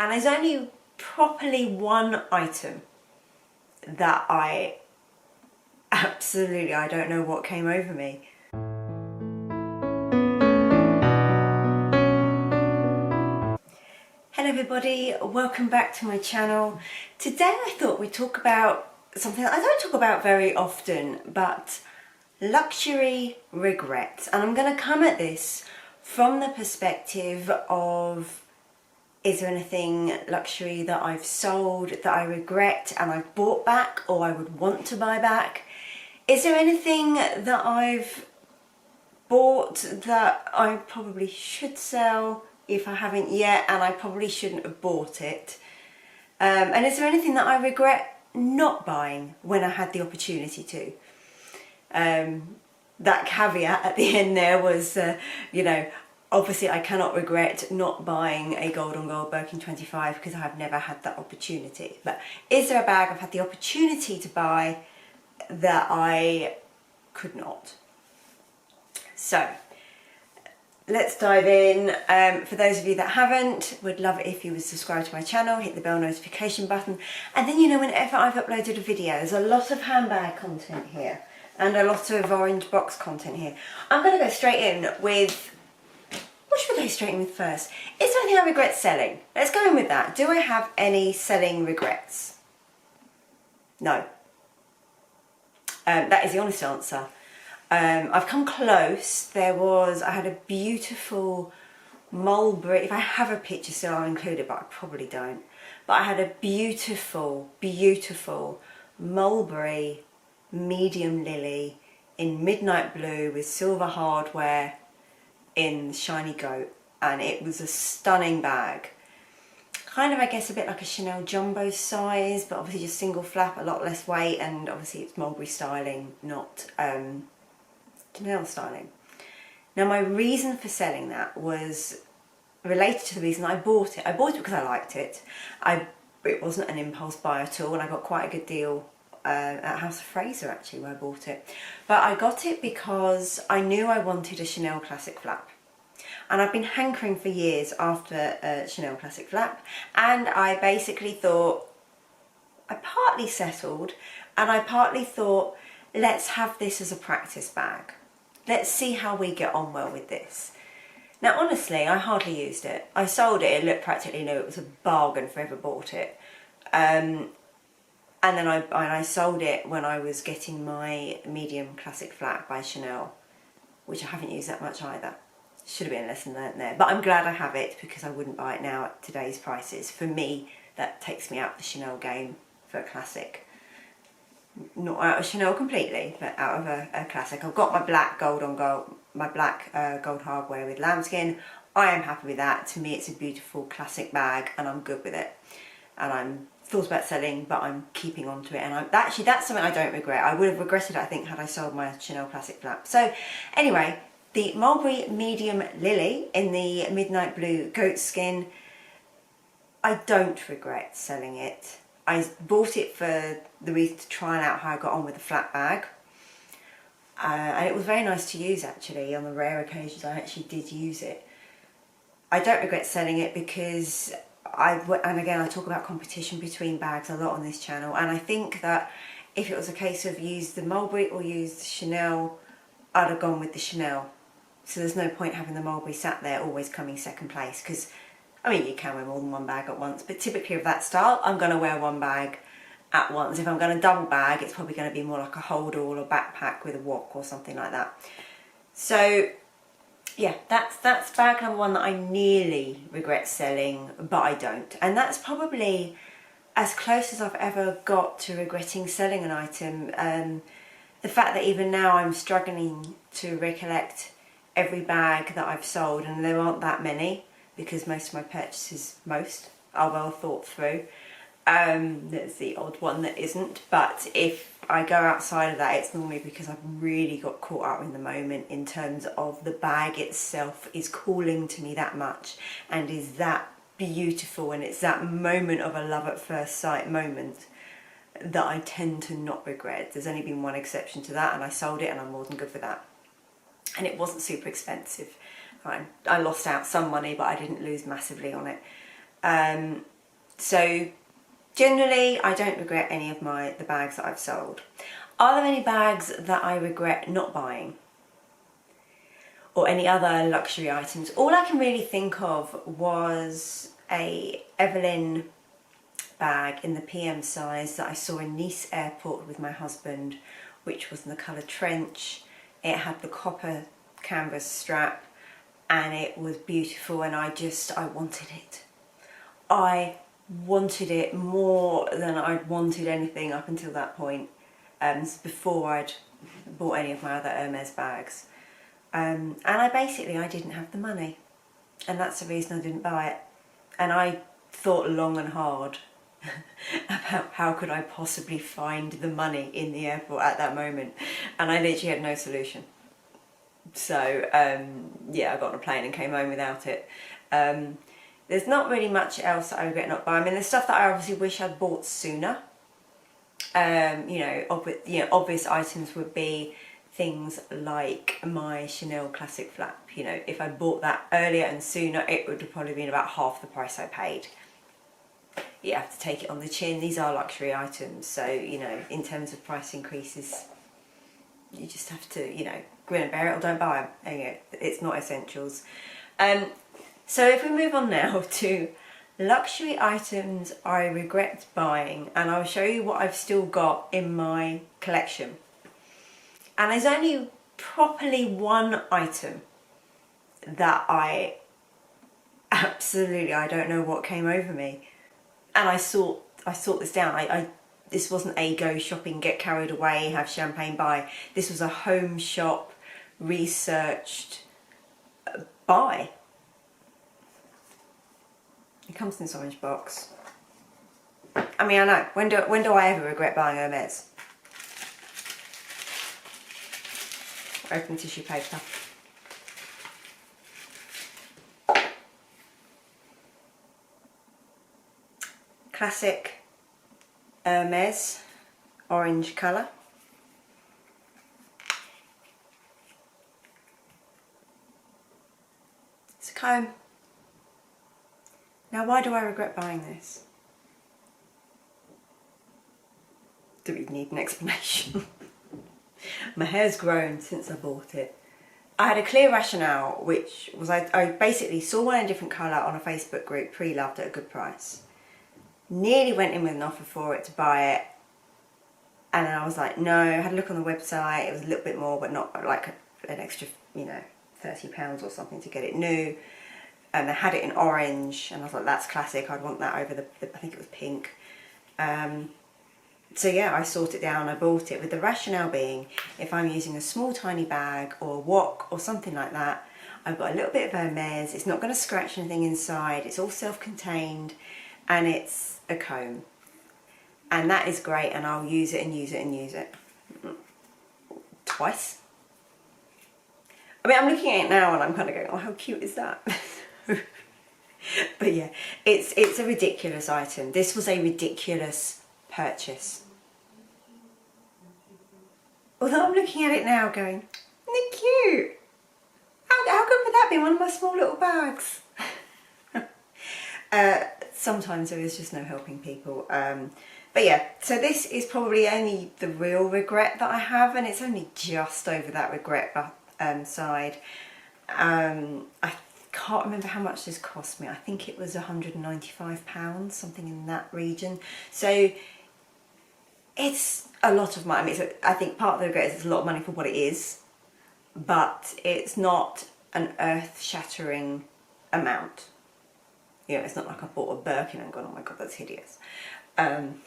And there's only properly one item that I don't know what came over me. Hello everybody, welcome back to my channel. Today I thought we'd talk about something that I don't talk about very often, but luxury regrets. And I'm going to come at this from the perspective of, is there anything luxury that I've sold that I regret and I've bought back or I would want to buy back? Is there anything that I've bought that I probably should sell if I haven't yet, and I probably shouldn't have bought it? And is there anything that I regret not buying when I had the opportunity to? That caveat at the end there was, you know, obviously I cannot regret not buying a gold on gold Birkin 25 because I've never had that opportunity. But is there a bag I've had the opportunity to buy that I could not? So let's dive in. For those of you that haven't, would love it if you would subscribe to my channel, hit the bell notification button, and then, you know, whenever I've uploaded a video, there's a lot of handbag content here and a lot of orange box content here. I'm going to go straight in with, what should we go straight in with first? Is there anything I regret selling? Let's go in with that. Do I have any selling regrets? No. That is the honest answer. I've come close. I had a beautiful mulberry, if I have a picture still I'll include it, but I probably don't. But I had a beautiful, beautiful mulberry medium lily in midnight blue with silver hardware in Shiny Goat, and it was a stunning bag. Kind of, I guess, a bit like a Chanel jumbo size, but obviously just single flap, a lot less weight, and obviously it's mulberry styling, not Chanel styling. Now my reason for selling that was related to the reason I bought it. I bought it because I liked it. It wasn't an impulse buy at all, and I got quite a good deal at House of Fraser actually where I bought it. But I got it because I knew I wanted a Chanel classic flap. And I've been hankering for years after a Chanel classic flap, and I basically thought, I partly settled, and I partly thought, let's have this as a practice bag. Let's see how we get on well with this. Now honestly, I hardly used it. I sold it, it looked practically new, it was a bargain if I ever bought it. And then I sold it when I was getting my medium classic flap by Chanel, which I haven't used that much either. Should have been a lesson learnt there. But I'm glad I have it because I wouldn't buy it now at today's prices. For me, that takes me out of the Chanel game for a classic. Not out of Chanel completely, but out of a classic. I've got my black gold on gold, my black gold hardware with lambskin. I am happy with that. To me, it's a beautiful classic bag, and I'm good with it. And I'm thought about selling, but I'm keeping on to it. And actually, that's something I don't regret. I would have regretted it, I think, had I sold my Chanel classic flap. So anyway, the mulberry medium lily in the midnight blue goat skin, I don't regret selling it. I bought it for the reason to try out how I got on with the flat bag. And it was very nice to use actually. On the rare occasions I actually did use it. I don't regret selling it because and again I talk about competition between bags a lot on this channel, and I think that if it was a case of use the mulberry or use the Chanel, I'd have gone with the Chanel. So there's no point having the mulberry sat there always coming second place, because I mean, you can wear more than one bag at once, but typically of that style, I'm going to wear one bag at once. If I'm going to double bag, it's probably going to be more like a hold-all or backpack with a wok or something like that. So, yeah, that's bag number one that I nearly regret selling, but I don't. And that's probably as close as I've ever got to regretting selling an item. The fact that even now I'm struggling to recollect every bag that I've sold, and there aren't that many, because most of my purchases, are well thought through. There's the odd one that isn't, but if I go outside of that, it's normally because I've really got caught up in the moment in terms of the bag itself is calling to me that much and is that beautiful, and it's that moment of a love at first sight moment that I tend to not regret. There's only been one exception to that, and I sold it and I'm more than good for that. And it wasn't super expensive. I lost out some money, but I didn't lose massively on it. So generally, I don't regret any of the bags that I've sold. Are there any bags that I regret not buying? Or any other luxury items? All I can really think of was a Evelyn bag in the PM size that I saw in Nice airport with my husband, which was in the colour trench. It had the copper canvas strap and it was beautiful, and I wanted it. I wanted it more than I'd wanted anything up until that point, before I'd bought any of my other Hermes bags. And I didn't have the money, and that's the reason I didn't buy it. And I thought long and hard about how could I possibly find the money in the airport at that moment, and I literally had no solution. So yeah, I got on a plane and came home without it. There's not really much else that I regret not buying. I mean, there's stuff that I obviously wish I'd bought sooner. Obvious items would be things like my Chanel classic flap. You know, if I bought that earlier and sooner, it would have probably been about half the price I paid. You have to take it on the chin. These are luxury items, so, you know, in terms of price increases, you just have to, you know, grin and bear it or don't buy them. You know, it's not essentials. So if we move on now to luxury items I regret buying, and I'll show you what I've still got in my collection. And there's only properly one item that I don't know what came over me. And I sought this down. This wasn't a go shopping, get carried away, have champagne buy. This was a home shop, researched buy. It comes in this orange box. I mean, I know. When do I ever regret buying Hermes? Open tissue paper. Classic Hermes orange colour. It's a comb. Now, why do I regret buying this? Do we need an explanation? My hair's grown since I bought it. I had a clear rationale, which was I basically saw one in a different colour on a Facebook group, pre-loved at a good price. Nearly went in with an offer for it to buy it, and then I was like, no. I had a look on the website, it was a little bit more, but not like an extra, you know, £30 or something to get it new. And I had it in orange, and I was like, that's classic, I'd want that over the I think it was pink. So yeah, I sought it down, I bought it with the rationale being, if I'm using a small tiny bag or a wok or something like that, I've got a little bit of Hermes, it's not going to scratch anything inside, it's all self-contained, and it's a comb. And that is great, and I'll use it and use it and use it. Twice. I mean, I'm looking at it now and I'm kind of going, oh, how cute is that? But yeah, it's a ridiculous item. This was a ridiculous purchase. Although I'm looking at it now going, isn't it cute? How good would that be in one of my small little bags? Sometimes there is just no helping people. But yeah, so this is probably only the real regret that I have, and it's only just over that regret side. I can't remember how much this cost me. I think it was £195, something in that region. So it's a lot of money. I mean, I think part of the regret is it's a lot of money for what it is, but it's not an earth-shattering amount. You know, it's not like I bought a Birkin and gone, oh my god, that's hideous. When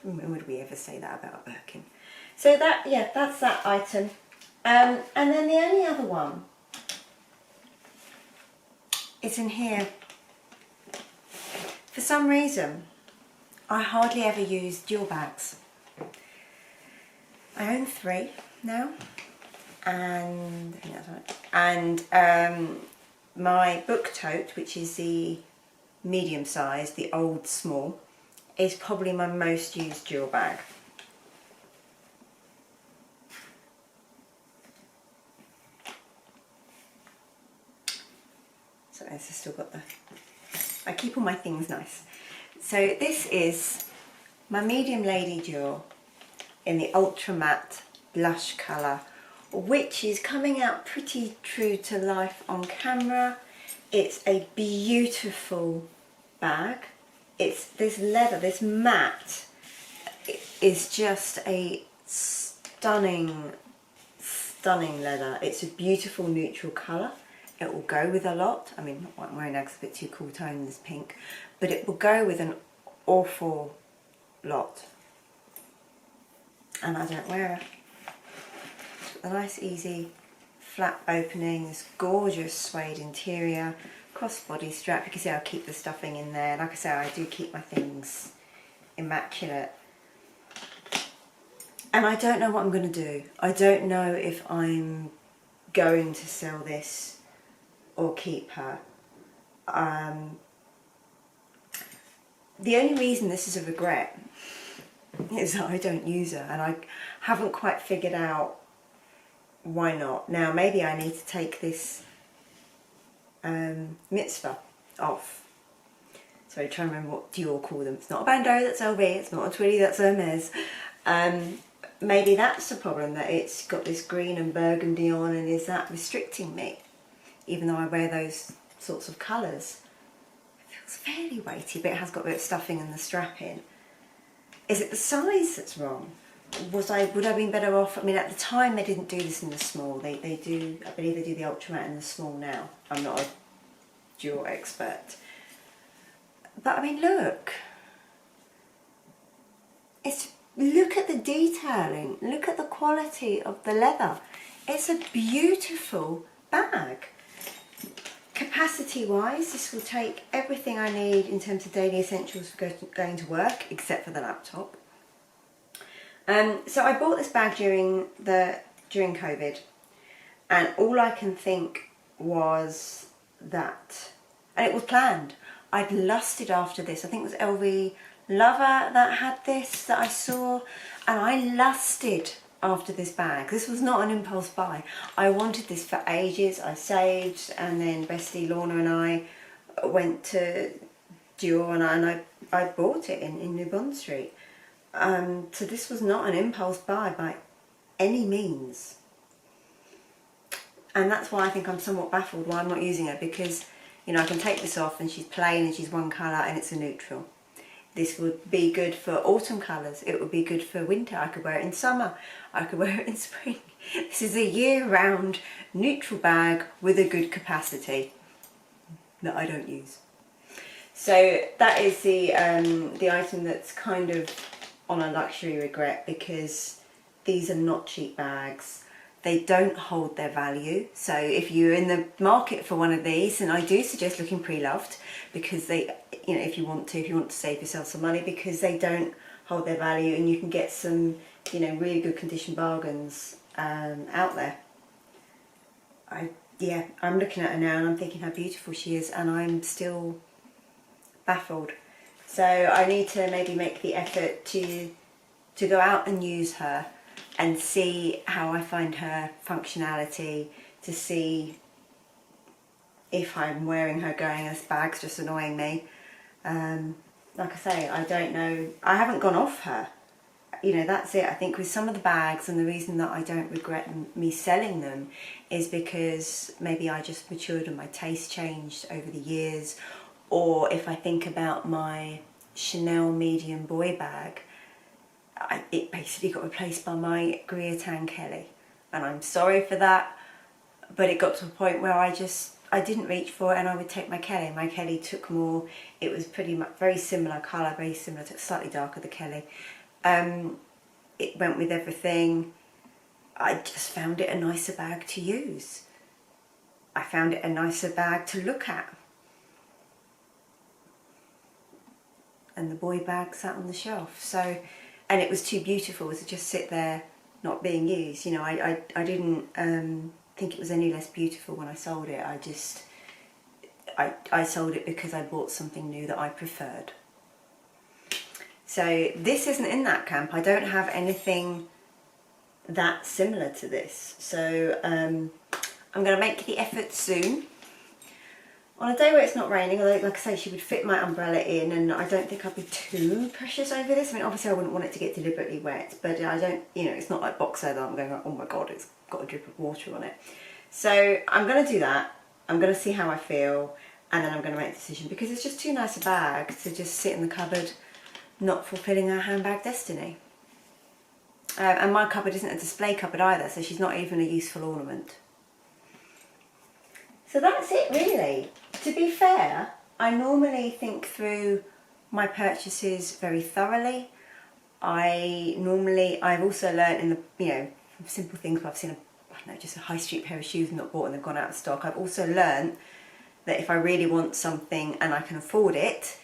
would we ever say that about a Birkin? So that, yeah, that's that item. And then the only other one is in here. For some reason, I hardly ever use Dior bags. I own 3 now, and I think that's right. And my book tote, which is the medium size, the old small, is probably my most used Dior bag. So it's still got the I keep all my things nice. So this is my medium lady Dior in the ultra matte blush colour, which is coming out pretty true to life on camera. It's a beautiful bag. It's this leather, this matte is just a stunning leather. It's a beautiful neutral colour. It will go with a lot. I mean, not what I'm wearing now 'cause it's a bit too cool tone, this pink, but it will go with an awful lot. And I don't wear it. A nice easy flap opening, this gorgeous suede interior, crossbody strap. You can see I'll keep the stuffing in there. Like I say, I do keep my things immaculate. And I don't know what I'm going to do. I don't know if I'm going to sell this or keep her. The only reason this is a regret is that I don't use her, and I haven't quite figured out why not. Now maybe I need to take this mitzvah off. Sorry, trying to remember what Dior call them. It's not a bandeau, that's LV, it's not a twilly, that's Hermes. Maybe that's the problem, that it's got this green and burgundy on, and is that restricting me? Even though I wear those sorts of colours. It feels fairly weighty, but it has got a bit of stuffing in the strapping. Is it the size that's wrong? Would I have been better off? I mean, at the time they didn't do this in the small. They do, I believe they do the ultra matte in the small now. I'm not a Dior expert. But I mean, look. Look at the detailing. Look at the quality of the leather. It's a beautiful bag. Capacity wise, this will take everything I need in terms of daily essentials for going to work, except for the laptop. So I bought this bag during COVID, and all I can think was that, and it was planned. I'd lusted after this. I think it was LV Lover that had this that I saw, and I lusted after this bag. This was not an impulse buy. I wanted this for ages. I saved, and then bestie Lorna and I went to Dior, and I bought it in New Bond Street. So this was not an impulse buy by any means. And that's why I think I'm somewhat baffled why I'm not using it, because, you know, I can take this off and she's plain and she's one colour and it's a neutral. This would be good for autumn colours. It would be good for winter. I could wear it in summer. I could wear it in spring. This is a year-round neutral bag with a good capacity that I don't use. So that is the item that's kind of on a luxury regret, because these are not cheap bags. They don't hold their value. So if you're in the market for one of these, and I do suggest looking pre-loved, because they, you know, if you want to save yourself some money, because they don't hold their value, and you can get some, you know, really good condition bargains out there. I'm looking at her now and I'm thinking how beautiful she is, and I'm still baffled. So I need to maybe make the effort to go out and use her and see how I find her functionality, to see if I'm wearing her going, this bag's just annoying me. Like I say, I don't know. I haven't gone off her. You know, that's it. I think with some of the bags, and the reason that I don't regret me selling them is because maybe I just matured and my taste changed over the years. Or if I think about my Chanel medium boy bag, it basically got replaced by my Griottan Kelly, and I'm sorry for that, but it got to a point where I didn't reach for it, and I would take my Kelly. My Kelly took more. It was pretty much very similar colour, very similar to, slightly darker, the Kelly. It went with everything. I just found it a nicer bag to use. I found it a nicer bag to look at. And the boy bag sat on the shelf. So, and it was too beautiful to just sit there not being used. You know, I didn't think it was any less beautiful when I sold it. I sold it because I bought something new that I preferred. So this isn't in that camp. I don't have anything that similar to this. So I'm going to make the effort soon. On a day where it's not raining, although like I say, she would fit my umbrella in, and I don't think I'd be too precious over this. I mean, obviously I wouldn't want it to get deliberately wet, but I don't, you know, it's not like box leather. I'm going, oh my God, it's got a drip of water on it. So I'm going to do that. I'm going to see how I feel, and then I'm going to make a decision, because it's just too nice a bag to just sit in the cupboard, not fulfilling her handbag destiny. And my cupboard isn't a display cupboard either, so she's not even a useful ornament. So that's it really. To be fair, I normally think through my purchases very thoroughly. I've also learnt in the, you know, simple things where I've seen I don't know, just a high street pair of shoes not bought and they've gone out of stock. I've also learnt that if I really want something and I can afford it,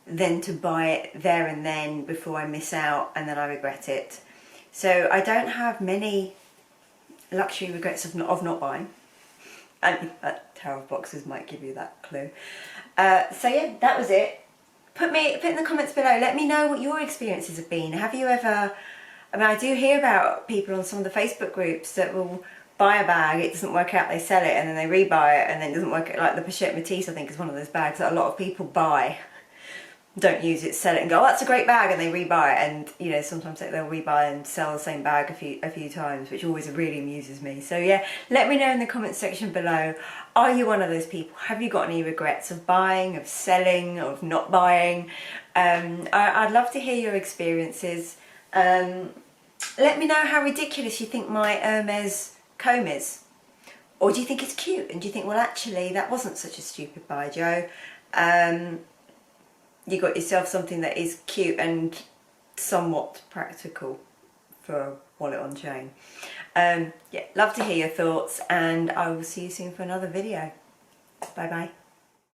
then to buy it there and then before I miss out and then I regret it. So I don't have many luxury regrets of not buying. And that Tower of Boxes might give you that clue. So yeah, that was it. Put in the comments below, let me know what your experiences have been. Have you ever, I mean, I do hear about people on some of the Facebook groups that will buy a bag, it doesn't work out, they sell it, and then they rebuy it, and then it doesn't work out. Like the Pochette Matisse, I think, is one of those bags that a lot of people buy, don't use it, sell it and go, oh, that's a great bag, and they rebuy it. And you know, sometimes they'll rebuy and sell the same bag a few times, which always really amuses me. So yeah, let me know in the comments section below, are you one of those people? Have you got any regrets of buying, of selling, of not buying? I'd love to hear your experiences. Let me know how ridiculous you think my Hermes comb is, or do you think it's cute, and do you think, well, actually that wasn't such a stupid buy, Joe? You got yourself something that is cute and somewhat practical for a wallet on chain. Yeah, love to hear your thoughts, and I will see you soon for another video. Bye bye.